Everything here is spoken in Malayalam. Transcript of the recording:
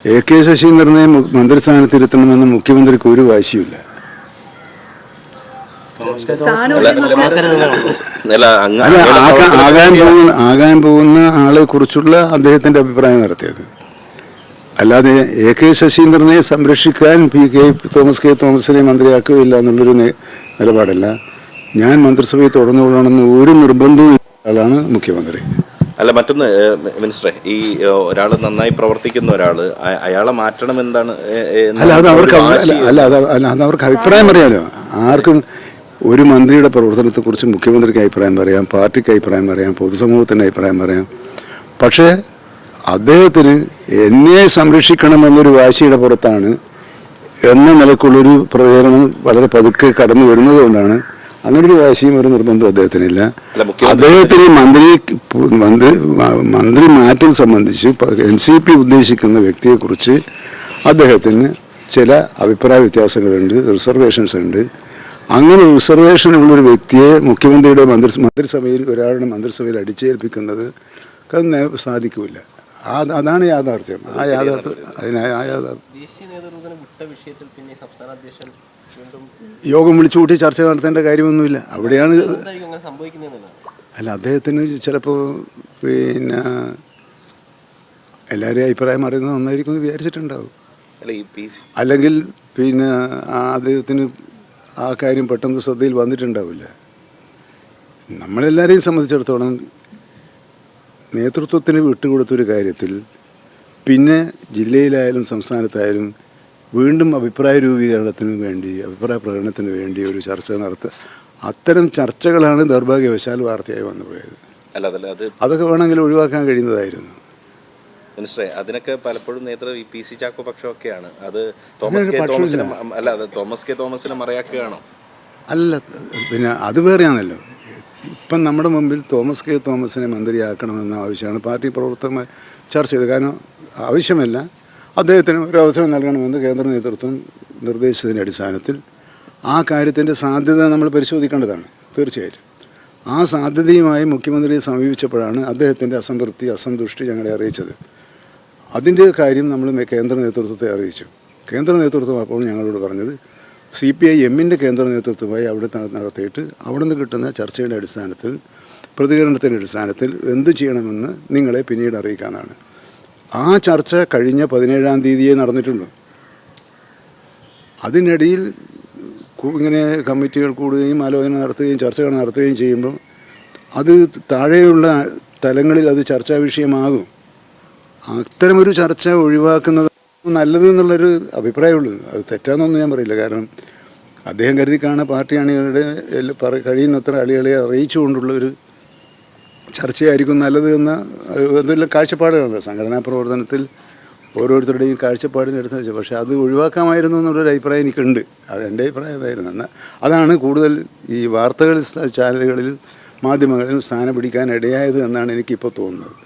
AK ശശീന്ദ്രനെ മന്ത്രിസ്ഥാനത്തിരുത്തണമെന്ന് മുഖ്യമന്ത്രിക്ക് ഒരു വാശിയില്ല. ആകാൻ പോകുന്ന ആളെ കുറിച്ചുള്ള അദ്ദേഹത്തിന്റെ അഭിപ്രായം നടത്തിയത്. അല്ലാതെ AK ശശീന്ദ്രനെ സംരക്ഷിക്കാൻ തോമസ് കെ തോമസിനെ മന്ത്രിയാക്കുകയില്ല എന്നുള്ളൊരു നിലപാടല്ല. ഞാൻ മന്ത്രിസഭയിൽ തുടർന്നുകൊള്ളണമെന്ന് ഒരു നിർബന്ധവും ആളാണ് മുഖ്യമന്ത്രി. അല്ല, മറ്റൊന്ന് മിനിസ്റ്ററെ, ഈ ഒരാൾ നന്നായി പ്രവർത്തിക്കുന്ന ഒരാള് അയാളെ മാറ്റണം എന്താണ്? അത് അവർക്ക് അഭിപ്രായം പറയാലോ. ആർക്കും ഒരു മന്ത്രിയുടെ പ്രവർത്തനത്തെക്കുറിച്ച് മുഖ്യമന്ത്രിക്ക് അഭിപ്രായം പറയാം, പാർട്ടിക്ക് അഭിപ്രായം പറയാം, പൊതുസമൂഹത്തിൻ്റെ അഭിപ്രായം പറയാം. പക്ഷേ അദ്ദേഹത്തിന് എന്നെ സംരക്ഷിക്കണമെന്നൊരു വാശിയുടെ പുറത്താണ് എന്ന നിലക്കുള്ളൊരു പ്രചരണം വളരെ പതുക്കെ കടന്നു വരുന്നത് കൊണ്ടാണ് അങ്ങനൊരു വാശിയും ഒരു നിർബന്ധവും അദ്ദേഹത്തിനില്ല. അദ്ദേഹത്തിന് മന്ത്രി മാറ്റം സംബന്ധിച്ച് NCP ഉദ്ദേശിക്കുന്ന വ്യക്തിയെക്കുറിച്ച് അദ്ദേഹത്തിന് ചില അഭിപ്രായ വ്യത്യാസങ്ങളുണ്ട്, റിസർവേഷൻസ് ഉണ്ട്. അങ്ങനെ റിസർവേഷനുള്ളൊരു വ്യക്തിയെ മുഖ്യമന്ത്രിയുടെ മന്ത്രിസഭയിൽ ഒരാളുടെ മന്ത്രിസഭയിൽ അടിച്ചേൽപ്പിക്കുന്നത് സാധിക്കില്ല. അതാണ് യാഥാർത്ഥ്യം. യോഗം വിളിച്ചു കൂട്ടി ചർച്ച നടത്തേണ്ട കാര്യമൊന്നുമില്ല. അവിടെയാണ് അദ്ദേഹത്തിന് ചിലപ്പോൾ എല്ലാവരെയും അഭിപ്രായം അറിയുന്നത് നന്നായിരിക്കും എന്ന് വിചാരിച്ചിട്ടുണ്ടാവും. അല്ലെങ്കിൽ അദ്ദേഹത്തിന് ആ കാര്യം പെട്ടെന്ന് ശ്രദ്ധയിൽ വന്നിട്ടുണ്ടാവില്ല. നമ്മളെല്ലാവരെയും സംബന്ധിച്ചിടത്തോളം നേതൃത്വത്തിന് വിട്ടുകൊടുത്തൊരു കാര്യത്തിൽ പിന്നെ ജില്ലയിലായാലും സംസ്ഥാനത്തായാലും വീണ്ടും അഭിപ്രായ രൂപീകരണത്തിന് വേണ്ടി, അഭിപ്രായ പ്രകടനത്തിന് വേണ്ടി ഒരു ചർച്ച നടത്തുക. അത്തരം ചർച്ചകളാണ് ദൗർഭാഗ്യവശാൽ വാർത്തയായി വന്നു പോയത്. അതൊക്കെ വേണമെങ്കിൽ ഒഴിവാക്കാൻ കഴിയുന്നതായിരുന്നു. മിനിസ്റ്ററെ, അതിനൊക്കെ പലപ്പോഴും PC ചാക്കോ പക്ഷമൊക്കെയാണ്. അത് തോമസ് കെ തോമസിനെ മറയാക്കുകയാണോ? അല്ല, പിന്നെ അത് വേറെയാണല്ലോ. ഇപ്പം നമ്മുടെ മുമ്പിൽ തോമസ് കെ തോമസിനെ മന്ത്രിയാക്കണമെന്ന ആവശ്യമാണ് പാർട്ടി പ്രവർത്തകർ ചർച്ച ചെയ്തത്. കാരണം ആവശ്യമല്ല, അദ്ദേഹത്തിന് ഒരു അവസരം നൽകണമെന്ന് കേന്ദ്ര നേതൃത്വം നിർദ്ദേശിച്ചതിൻ്റെ അടിസ്ഥാനത്തിൽ ആ കാര്യത്തിൻ്റെ സാധ്യത നമ്മൾ പരിശോധിക്കേണ്ടതാണ്. തീർച്ചയായിട്ടും ആ സാധ്യതയുമായി മുഖ്യമന്ത്രിയെ സമീപിച്ചപ്പോഴാണ് അദ്ദേഹത്തിൻ്റെ അസന്തുഷ്ടി ഞങ്ങളെ അറിയിച്ചത്. അതിൻ്റെ കാര്യം നമ്മൾ കേന്ദ്ര നേതൃത്വത്തെ അറിയിച്ചു. കേന്ദ്ര നേതൃത്വം അപ്പോൾ ഞങ്ങളോട് പറഞ്ഞത് CPIM-ൻ്റെ കേന്ദ്ര നേതൃത്വമായി അവിടെ നടത്തിയിട്ട് അവിടെ നിന്ന് കിട്ടുന്ന ചർച്ചയുടെ അടിസ്ഥാനത്തിൽ, പ്രതികരണത്തിൻ്റെ അടിസ്ഥാനത്തിൽ എന്ത് ചെയ്യണമെന്ന് നിങ്ങളെ പിന്നീട് അറിയിക്കാനാണ്. ആ ചർച്ച കഴിഞ്ഞ 17-ാം തീയതിയെ നടന്നിട്ടുള്ളൂ. അതിനിടയിൽ ഇങ്ങനെ കമ്മിറ്റികൾ കൂടുകയും ആലോചന നടത്തുകയും ചർച്ചകൾ നടത്തുകയും ചെയ്യുമ്പോൾ അത് താഴെയുള്ള തലങ്ങളിൽ അത് ചർച്ചാ വിഷയമാകും. അത്തരമൊരു ചർച്ച ഒഴിവാക്കുന്നത് നല്ലത് എന്നുള്ളൊരു അഭിപ്രായമുള്ളൂ. അത് തെറ്റാന്നൊന്നും ഞാൻ പറയില്ല. കാരണം അദ്ദേഹം കരുതി കാണുന്ന പാർട്ടി അണികളുടെ കഴിയുന്നത്ര അണികളെ അറിയിച്ചുകൊണ്ടുള്ളൊരു ചർച്ചയായിരിക്കും നല്ലത് എന്ന എന്തെല്ലാം കാഴ്ചപ്പാടുകളുണ്ട്. സംഘടനാ പ്രവർത്തനത്തിൽ ഓരോരുത്തരുടെയും കാഴ്ചപ്പാടിനടുത്ത് വെച്ചാൽ, പക്ഷേ അത് ഒഴിവാക്കാമായിരുന്നു എന്നുള്ളൊരു അഭിപ്രായം എനിക്കുണ്ട്. എൻ്റെ അഭിപ്രായം അതായിരുന്നു. എന്നാൽ അതാണ് കൂടുതൽ ഈ വാർത്തകൾ ചാനലുകളിൽ, മാധ്യമങ്ങളിൽ സ്ഥാനം പിടിക്കാൻ ഇടയായത് എന്നാണ് എനിക്കിപ്പോൾ തോന്നുന്നത്.